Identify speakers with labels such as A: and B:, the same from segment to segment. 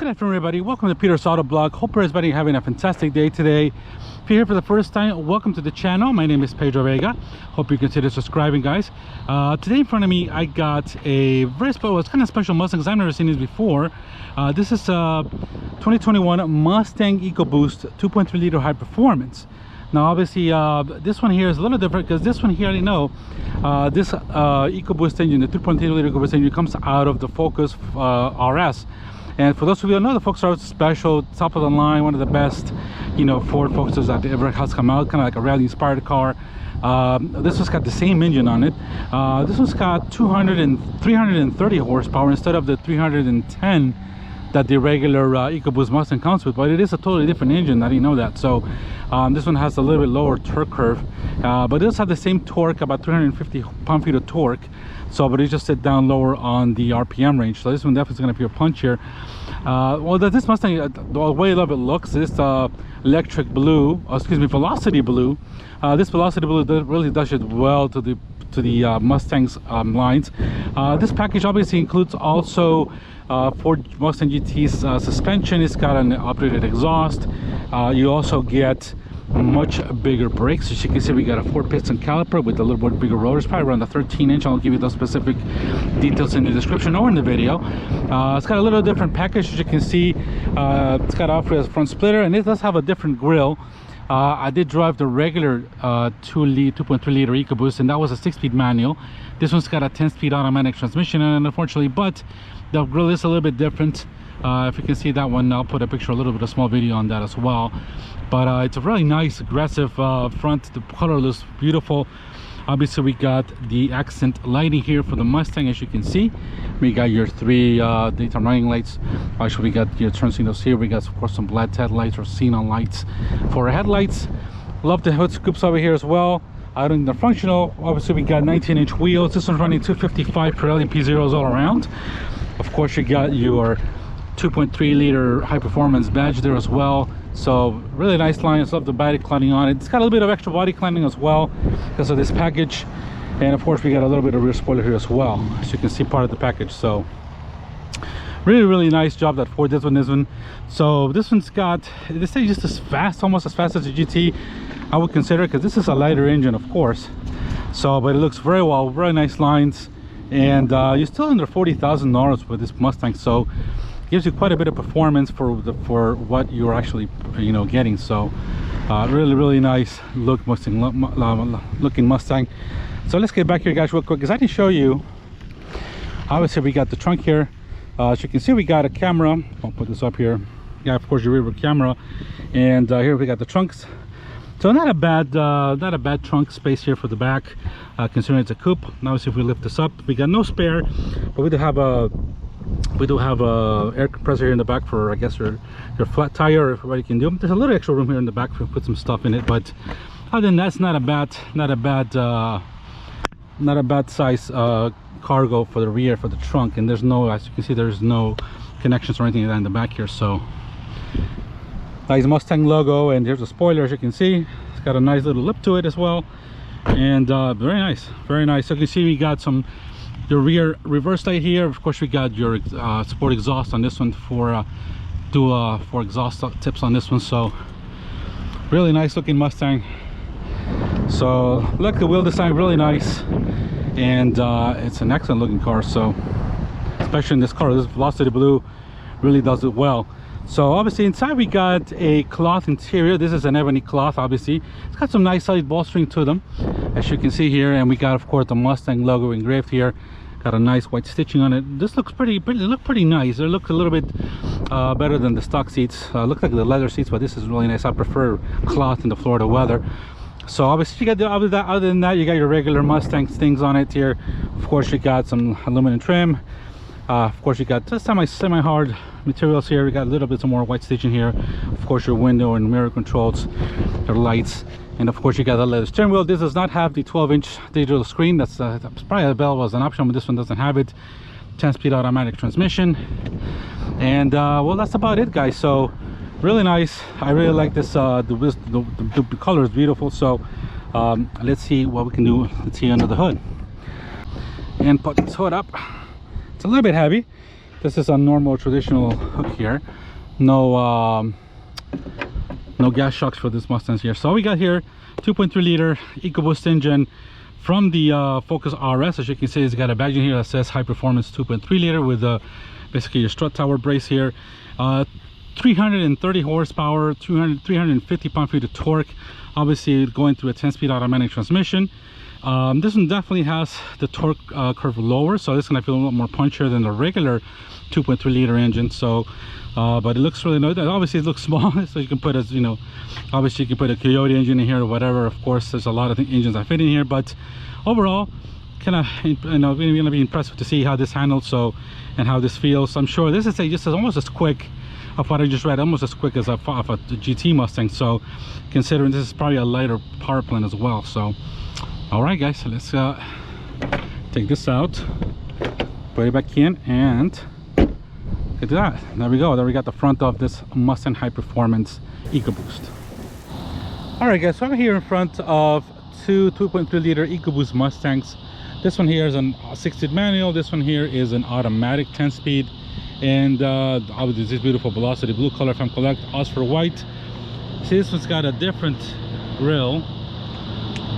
A: Good afternoon, everybody. Welcome to Peter's Autoblog. Hope everybody having a fantastic day today. If you're here for the first time, welcome to the channel. My name is Pedro Vega. Hope you consider subscribing, guys. Today in front of me, I got a very special, it's kind of special Mustang because I've never seen this before. This is a 2021 Mustang EcoBoost 2.3 liter high performance. Now, obviously, this one here is a little different because this one here, I already know, this EcoBoost engine, the 2.3 liter EcoBoost engine, comes out of the Focus RS. And for those of you who know, the Focus RS is special, top of the line, one of the best, you know, Ford Focuses that ever has come out, kind of like a rally-inspired car. This one's got the same engine on it. This one's got 330 horsepower instead of the 310 that the regular EcoBoost Mustang comes with, but it is a totally different engine. I didn't know that. So this one has a little bit lower torque curve, but it does have the same torque, about 350 pound-feet of torque. So, but it just sit down lower on the RPM range. So this one definitely is going to be a punchier. Well, this Mustang, the way I love it looks, this electric blue, velocity blue. This velocity blue really does it well to the Mustang's lines. This package obviously includes also Ford Mustang GT's suspension. It's got an upgraded exhaust. You also get much bigger brakes. As you can see, we got a 4-piston caliper with a little bit bigger rotors, probably around the 13-inch. I'll give you those specific details in the description or in the video. It's got a little different package. As you can see, it's got a front splitter, and it does have a different grille. I did drive the regular 2.3 liter EcoBoost, and that was a 6-speed manual. This one's got a 10-speed automatic transmission, and unfortunately, but the grille is a little bit different. If you can see that one, I'll put a picture, a little bit of small video on that as well. But it's a really nice, aggressive front. The color looks beautiful. Obviously, we got the accent lighting here for the Mustang. As you can see, we got your 3 daytime running lights. Actually, we got your turn signals here. We got, of course, some black headlights or xenon lights for our headlights. Love the hood scoops over here as well. I don't think they're functional. Obviously, we got 19-inch wheels. This one's running 255 Pirelli P0s all around. Of course, you got your 2.3 liter high performance badge there as well. So really nice lines. Love the body cladding on it. It's got a little bit of extra body cladding as well because of this package. And of course, we got a little bit of rear spoiler here as well, as you can see, part of the package. So really nice job that Ford did on this one. So this one's got, this thing is just as fast, almost as fast as the GT, I would consider, because this is a lighter engine, of course. So, but it looks very well, very nice lines. And you're still under $40,000 with this Mustang, so gives you quite a bit of performance for what you're actually, you know, getting. So really nice looking Mustang. So let's get back here, guys, real quick, because I can show you. Obviously, we got the trunk here. As you can see, we got a camera. I'll put this up here. Yeah, of course, your rear camera. And here we got the trunks. So not a bad trunk space here for the back, considering it's a coupe. Now, if we lift this up, we got no spare, but we do have a air compressor here in the back for, I guess, your flat tire, if everybody can do. There's a little extra room here in the back to put some stuff in it, but other than that, it's not a bad size cargo for the rear, for the trunk. And there's no, as you can see, there's no connections or anything like that in the back here. So nice Mustang logo, and here's a spoiler. As you can see, it's got a nice little lip to it as well, and very nice. So you can see we got your rear reverse light here. Of course, we got your sport exhaust on this one for exhaust tips on this one. So really nice looking Mustang. So look, the wheel design really nice, and it's an excellent looking car. So especially in this car, this velocity blue really does it well. So obviously inside we got a cloth interior. This is an ebony cloth. Obviously it's got some nice solid bolstering to them, as you can see here. And we got, of course, the Mustang logo engraved here. Got a nice white stitching on it. This looks pretty nice. It looks a little bit better than the stock seats. Look like the leather seats, but this is really nice. I prefer cloth in the Florida weather. So obviously you got other than that, you got your regular Mustang things on it here. Of course, you got some aluminum trim. Of course, you got semi-hard materials here. We got a little bit more white stitching here. Of course, your window and mirror controls, your lights, and of course you got the leather steering wheel. This does not have the 12-inch digital screen. That's probably available as an option, but this one doesn't have it. 10-speed automatic transmission. And well, that's about it, guys. So really nice. I really like this. The color is beautiful. So let's see what we can do. Let's see under the hood and put this hood up. It's a little bit heavy. This is a normal traditional hook here. No no gas shocks for this Mustangs here. So we got here 2.3 liter EcoBoost engine from the Focus RS. As you can see, it's got a badge in here that says high performance 2.3 liter with basically your strut tower brace here. 330 horsepower, 350 pound-feet of torque. Obviously going through a 10-speed automatic transmission. This one definitely has the torque curve lower, so this is going to feel a lot more punchier than the regular 2.3 liter engine. So but it looks really nice. Obviously it looks small, so you can put, as you know, obviously you can put a Coyote engine in here or whatever. Of course there's a lot of engines that fit in here, but overall kind of, you know, we're going to be impressed to see how this handles, so, and how this feels. I'm sure this is just almost as quick of what I just read, almost as quick as a GT Mustang, so considering this is probably a lighter power plant as well. So all right guys, so let's take this out, put it back in, and look at that. There we go. There we got the front of this Mustang High Performance EcoBoost. All right guys, so I'm here in front of two 2.3 liter EcoBoost Mustangs. This one here is an 6-speed manual. This one here is an automatic 10-speed. And obviously this beautiful Velocity blue color from Collect, Oscar white. See, this one's got a different grille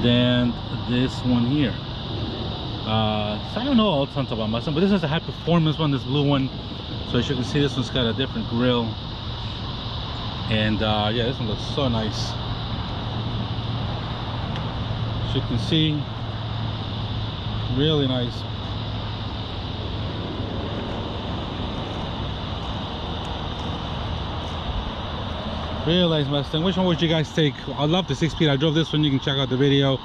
A: than this one here. So I don't know all tons about Mustang, but this is a high performance one, this blue one. So as you can see, this one's got a different grille. And yeah, this one looks so nice. As you can see, really nice. Really nice Mustang. Which one would you guys take? I love the 6-speed. I drove this one. You can check out the video.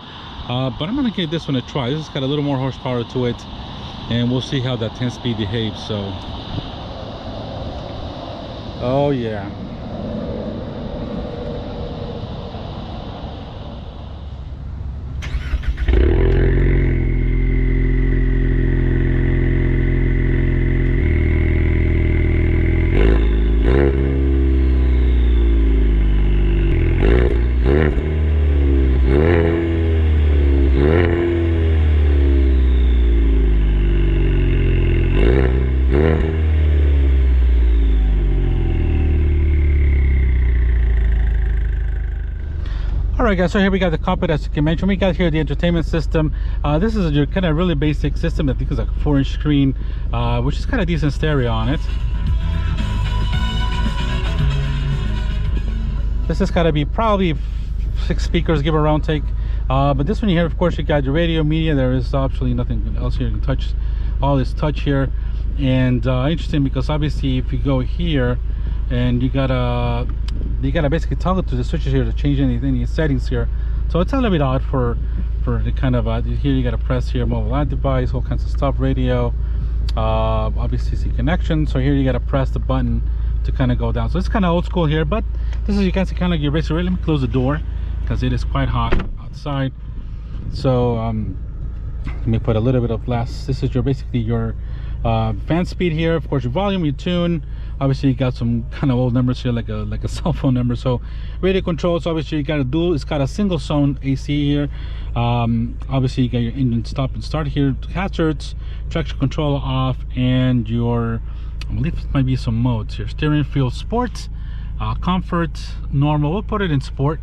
A: But I'm gonna give this one a try. This has got a little more horsepower to it, and we'll see how that 10-speed behaves. So, oh yeah. Alright guys, so here we got the cockpit. As you can mention, we got here the entertainment system. This is your kind of really basic system. I think it's like a 4-inch screen, which is kind of decent stereo on it. This has got to be probably 6 speakers, give a round take. But this one here, of course, you got your radio, media. There is absolutely nothing else here. You can touch all this touch here. And interesting because obviously if you go here and you gotta basically toggle to the switches here to change any settings here. So it's a little bit odd for the kind of here you gotta press here mobile ad device, all kinds of stuff, radio, obviously see connection. So here you gotta press the button to kind of go down. So it's kind of old school here, but this is, you can see, kind of like your basically. Let me close the door because it is quite hot outside. So let me put a little bit of less. This is your basically your fan speed here, of course your volume, your tune. Obviously you got some kind of old numbers here, like a cell phone number. So radio controls, obviously you got a dual, it's got a single zone AC here. Obviously you got your engine stop and start here, hazards, traction control off, and your, I believe it might be some modes here, steering feel sport, comfort, normal. We'll put it in sport.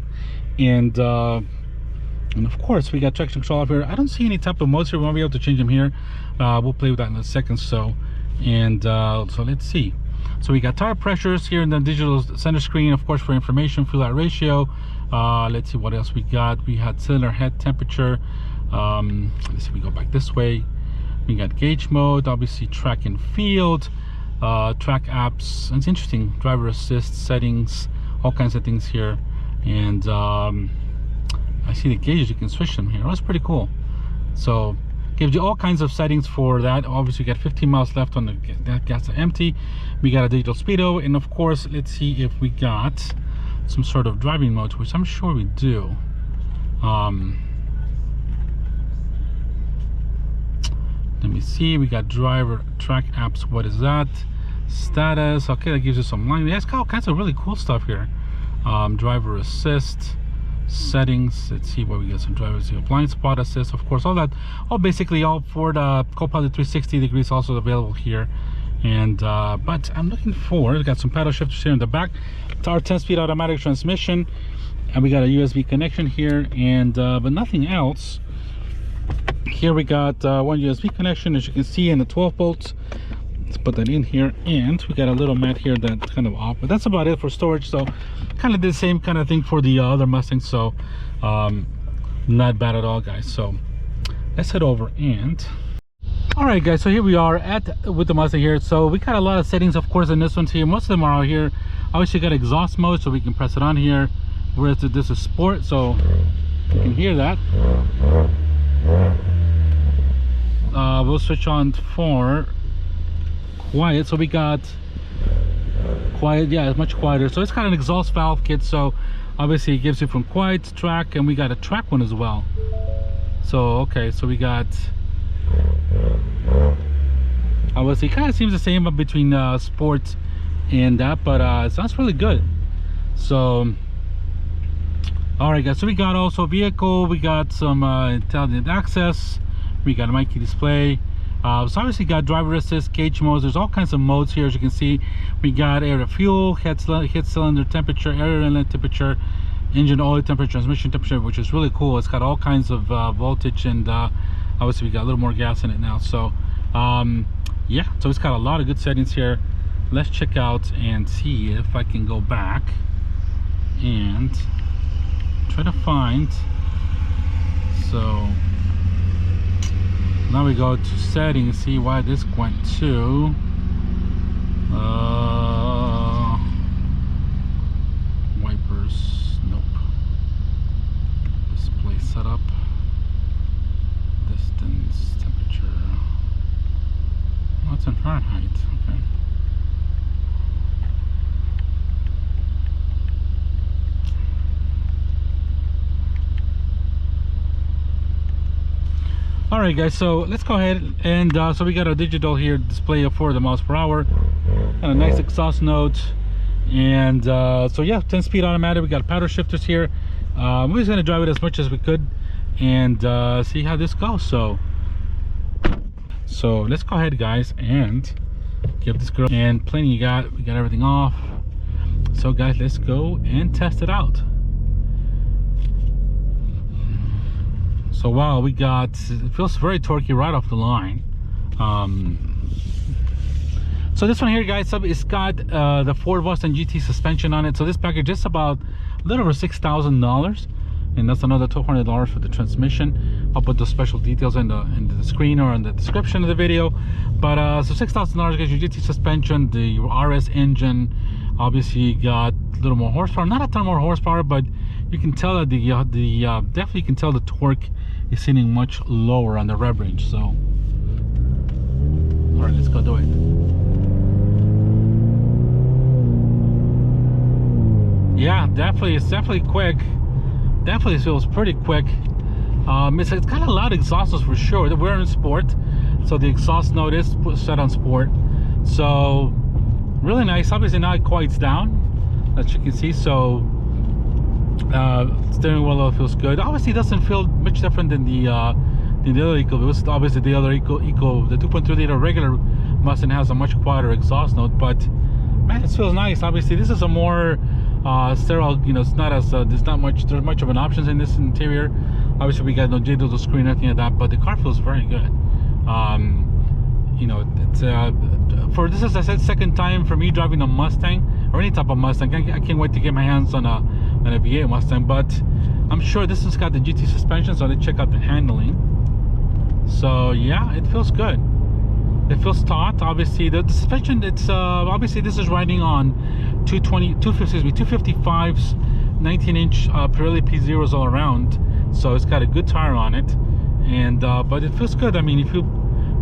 A: And of course we got traction control off here. I don't see any type of modes here. We won't be able to change them here. We'll play with that in a second. So, and so let's see. So we got tire pressures here in the digital center screen, of course, for information, fuel out ratio. Let's see what else we got. We had cylinder head temperature. Let's see, we go back this way. We got gauge mode, obviously track and field, track apps. And it's interesting, driver assist settings, all kinds of things here. And I see the gauges, you can switch them here. That's pretty cool. So gives you all kinds of settings for that. Obviously you got 15 miles left on the gas to empty. We got a digital speedo, and of course let's see if we got some sort of driving mode, which I'm sure we do. Let me see, we got driver track apps. What is that? Status. Okay, that gives you some line. It's got all kinds of really cool stuff here. Driver assist, settings. Let's see what we got. Some drivers here, blind spot assist, of course, all that, all basically all for the Copilot 360 degrees also available here. And but I'm looking for, we got some paddle shifters here in the back. It's our 10-speed automatic transmission, and we got a USB connection here, and but nothing else. Here we got one USB connection, as you can see, and the 12 volts. Let's put that in here, and we got a little mat here that's kind of off, but that's about it for storage. So kind of the same kind of thing for the other Mustangs, so not bad at all, guys. So let's head over and all right, guys, so here we are with the Mustang here. So we got a lot of settings, of course, in this one here. Most of them are out here. Obviously got exhaust mode, so we can press it on here, whereas this is sport, so you can hear that. We'll switch on for quiet, so we got quiet. Yeah, it's much quieter. So it's got an exhaust valve kit, so obviously it gives you from quiet to track, and we got a track one as well. So okay, so we got obviously kind of seems the same between sports and that, but it sounds really good. So all right, guys, so we got also vehicle, we got some intelligent access, we got a mic key display. So obviously got driver assist, gauge modes. There's all kinds of modes here, as you can see. We got air to fuel, hit cylinder temperature, air inlet temperature, engine oil temperature, transmission temperature, which is really cool. It's got all kinds of voltage, and obviously we got a little more gas in it now. So yeah, so it's got a lot of good settings here. Let's check out and see if I can go back and try to find. So now we go to settings, see why this went to wipers. Nope. Display setup, distance, temperature. Oh, it's in Fahrenheit. Okay. All right, guys, so let's go ahead and so we got a digital here display of 40 miles per hour and a nice exhaust note, and so yeah, 10-speed automatic. We got paddle shifters here. We're just gonna drive it as much as we could and see how this goes. So let's go ahead, guys, and give this girl, and plenty we got everything off. So guys, let's go and test it out. So wow, we got, it feels very torquey right off the line. So this one here, guys, it's got the Ford Mustang GT suspension on it. So this package is about a little over $6,000, and that's another $200 for the transmission. I'll put the special details in the screen or in the description of the video. But so $6,000 gets your GT suspension, the RS engine. Obviously you got a little more horsepower, not a ton more horsepower, but you can tell that definitely you can tell the torque is sitting much lower on the rev range. So all right, let's go do it. Yeah, definitely, it's definitely quick. Definitely feels pretty quick. It's got a lot of exhausts for sure. We're in sport, so the exhaust note is set on sport. So really nice. Obviously now it quiets down, as you can see. So steering wheel feels good. Obviously it doesn't feel much different than the other EcoBoost. Obviously the other the 2.3 liter regular Mustang has a much quieter exhaust note, but man, it feels nice. Obviously this is a more sterile, you know, it's not as there's much of an options in this interior. Obviously we got no digital screen, nothing like that, but the car feels very good. You know, it's for this is, I said, second time for me driving a Mustang or any type of Mustang. I can't wait to get my hands on a V8 Mustang, but I'm sure this has got the GT suspension, so let's check out the handling. So yeah, it feels good. It feels taut. Obviously the suspension, it's obviously this is riding on 255s 19-inch Pirelli P0s all around, so it's got a good tire on it, and but it feels good. I mean, if you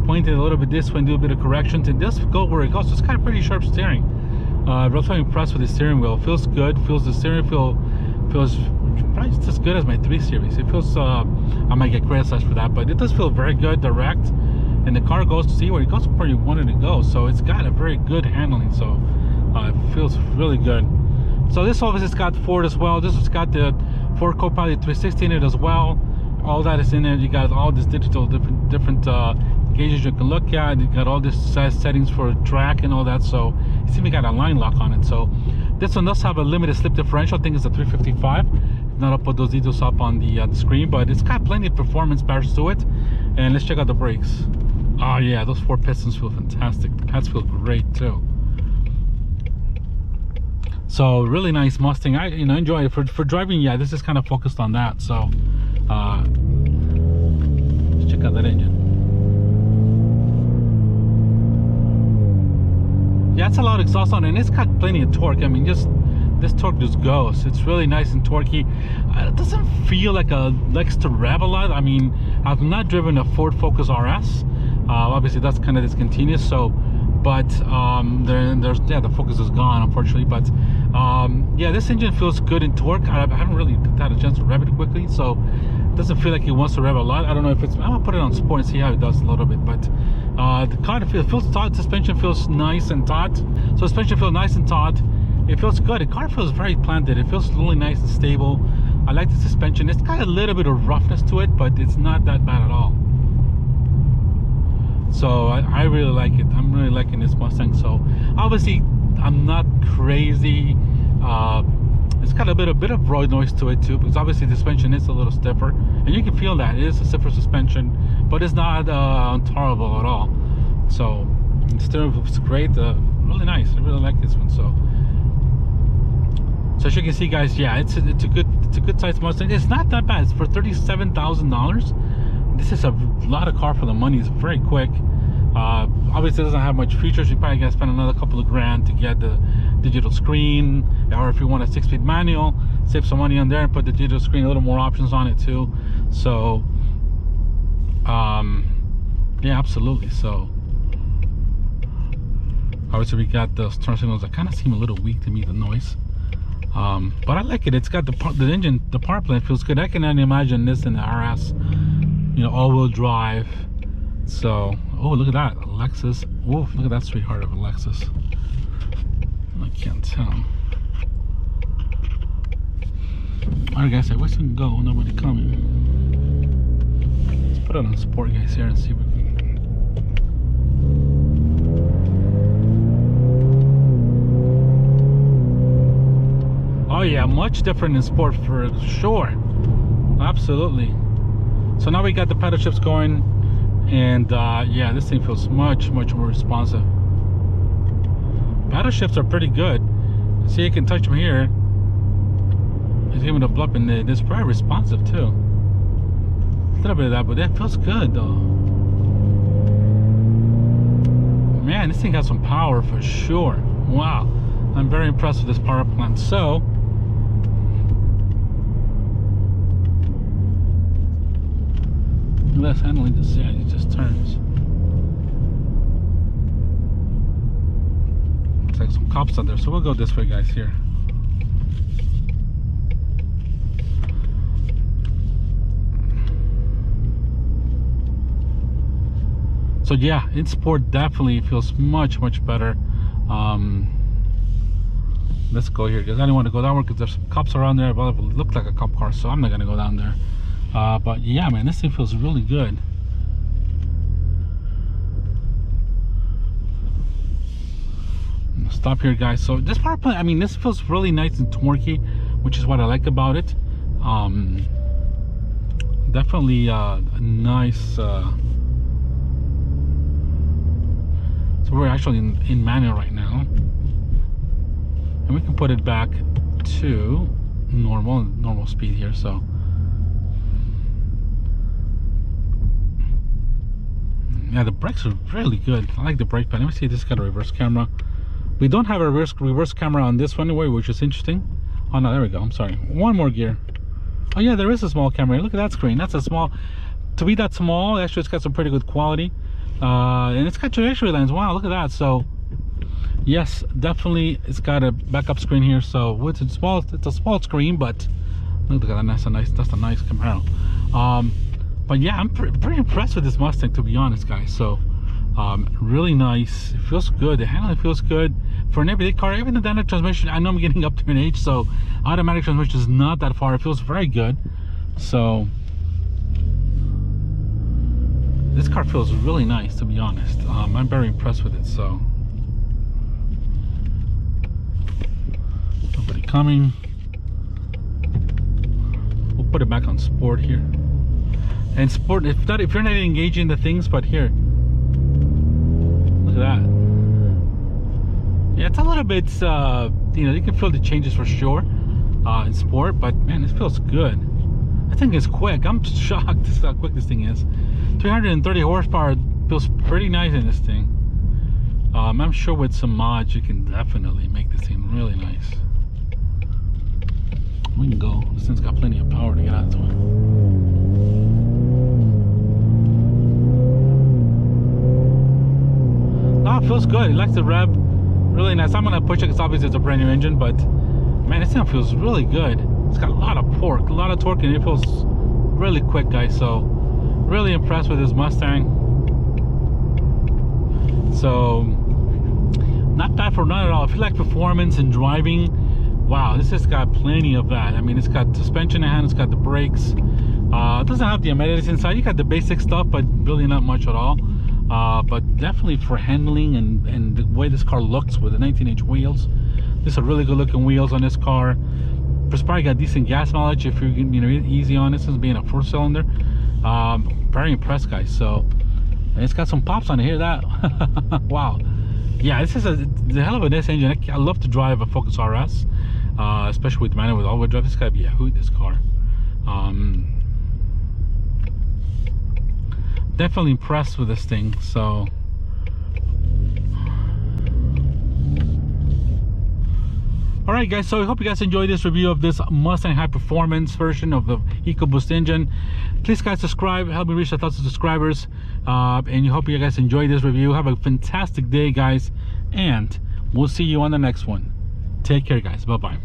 A: point it a little bit this way and do a bit of corrections, it does go where it goes. So it's got a pretty sharp steering. Really impressed with the steering wheel. Feels good. Feels the steering wheel feels probably just as good as my 3 Series. It feels I might get criticized for that, but it does feel very good, direct, and the car goes to see where it goes where you wanted to go. So it's got a very good handling. So it feels really good. So this obviously has got Ford as well. This has got the Ford Copilot 360 in it as well. All that is in there. You got all this digital different gauges you can look at. You got all this settings for track and all that. So it's even got a line lock on it. So this one does have a limited slip differential. I think it's a 355. If not, I'll put those details up on the screen. But it's got plenty of performance bars to it. And let's check out the brakes. Oh yeah, those 4 pistons feel fantastic. The pads feel great too. So really nice Mustang. I enjoy it for driving. Yeah, this is kind of focused on that. So let's check out that engine. Yeah, it's a loud exhaust on it, and it's got plenty of torque. I mean, just this torque just goes. It's really nice and torquey. It doesn't feel like a likes to rev a lot. I mean, I've not driven a Ford Focus RS. Obviously that's kind of discontinuous. So, but there's the Focus is gone, unfortunately. But yeah, this engine feels good in torque. I haven't really had a chance to rev it quickly, so it doesn't feel like it wants to rev a lot. I don't know if it's. I'm gonna put it on sport and see how it does a little bit. But the car feels taut. Suspension feels nice and taut. So suspension feels nice and taut. It feels good. The car feels very planted. It feels really nice and stable. I like the suspension. It's got a little bit of roughness to it, but it's not that bad at all. So I really like it. I'm really liking this Mustang. So obviously I'm not crazy. It's got a bit of road noise to it too, because obviously the suspension is a little stiffer, and you can feel that it is a stiffer suspension, but it's not untolerable at all. So the steering wheel is great. Really nice. I really like this one. So as you can see, guys, yeah, it's a good size Mustang. It's not that bad. It's for $37,000. This is a lot of car for the money. It's very quick. Obviously it doesn't have much features. You probably gotta spend another couple of grand to get the digital screen, or if you want a 6-speed manual, save some money on there and put the digital screen, a little more options on it too. So yeah, absolutely. So obviously we got those turn signals that kind of seem a little weak to me, the noise. But I like it. It's got the engine, the power plant feels good. I can only imagine this in the RS, you know, all-wheel drive. So, oh, look at that, a Lexus. Oh, look at that sweetheart of a Lexus. I can't tell. All right, guys, I wish we can go. Nobody coming. Let's put it on sport, guys, here and see if we can. Oh yeah, much different in sport for sure. Absolutely. So now we got the pedal shifts going, and yeah, this thing feels much more responsive. Pedal shifts are pretty good. See, you can touch them here. It's giving a blip, and it's very responsive too. A little bit of that, but that feels good though. Man, this thing has some power for sure. Wow, I'm very impressed with this power plant. So less handling, just yeah, it just turns. Looks like some cops out there, so we'll go this way, guys. Here. So yeah, in sport definitely feels much better. Let's go here, because I don't want to go that way because there's some cops around there, but it looked like a cop car, so I'm not gonna go down there. But yeah, man, this thing feels really good. Stop here, guys. So this power plant, I mean, this feels really nice and torquey, which is what I like about it. Definitely a nice. So we're actually in manual right now, and we can put it back to normal speed here. So. Yeah, the brakes are really good. I like the brake pad. Let me see, this got a reverse camera. We don't have a reverse camera on this one anyway, which is interesting. Oh no, there we go. I'm sorry. One more gear. Oh yeah, there is a small camera. Look at that screen. That's a small. To be that small, actually, it's got some pretty good quality. And it's got trajectory lines. Wow, look at that. So yes, definitely, it's got a backup screen here. So it's a small screen, but look at that. That's a nice Camaro. But yeah, I'm pretty impressed with this Mustang, to be honest, guys. So really nice. It feels good. The handling feels good for an everyday car. Even the automatic transmission, I know I'm getting up to an age, so automatic transmission is not that far. It feels very good. So This car feels really nice, to be honest. I'm very impressed with it. So nobody coming. We'll put it back on sport here. And sport, if you're not engaging the things, but here, look at that. Yeah, it's a little bit, you know, you can feel the changes for sure in sport, but man, it feels good. I think it's quick. I'm shocked at how quick this thing is. 330 horsepower feels pretty nice in this thing. I'm sure with some mods, you can definitely make this thing really nice. We can go. This thing's got plenty of power to get out to it. No, it feels good. It likes the rev. Really nice. I'm gonna push it because obviously it's a brand new engine, but man, this thing feels really good. It's got a lot of torque, and it feels really quick, guys. So really impressed with this Mustang. So not bad for none at all. If you like performance and driving, wow, this has got plenty of that. I mean, it's got suspension in hand, it's got the brakes. It doesn't have the amenities inside. You got the basic stuff, but really not much at all. But definitely for handling and the way this car looks with the 19-inch wheels, these are really good looking wheels on this car. It's probably got decent gas mileage if you're, you know, easy on this as being a 4-cylinder. Very impressed, guys. So and it's got some pops on it. Hear that? Wow. Yeah, this is the hell of a nice engine. I love to drive a Focus RS, especially with manual with all-wheel drive. This gotta be a hoot, this car. Definitely impressed with this thing. So all right, guys, so I hope you guys enjoyed this review of this Mustang high performance version of the EcoBoost engine. Please, guys, subscribe, help me reach 1,000 subscribers, and I hope you guys enjoyed this review. Have a fantastic day, guys, and we'll see you on the next one. Take care, guys. Bye bye.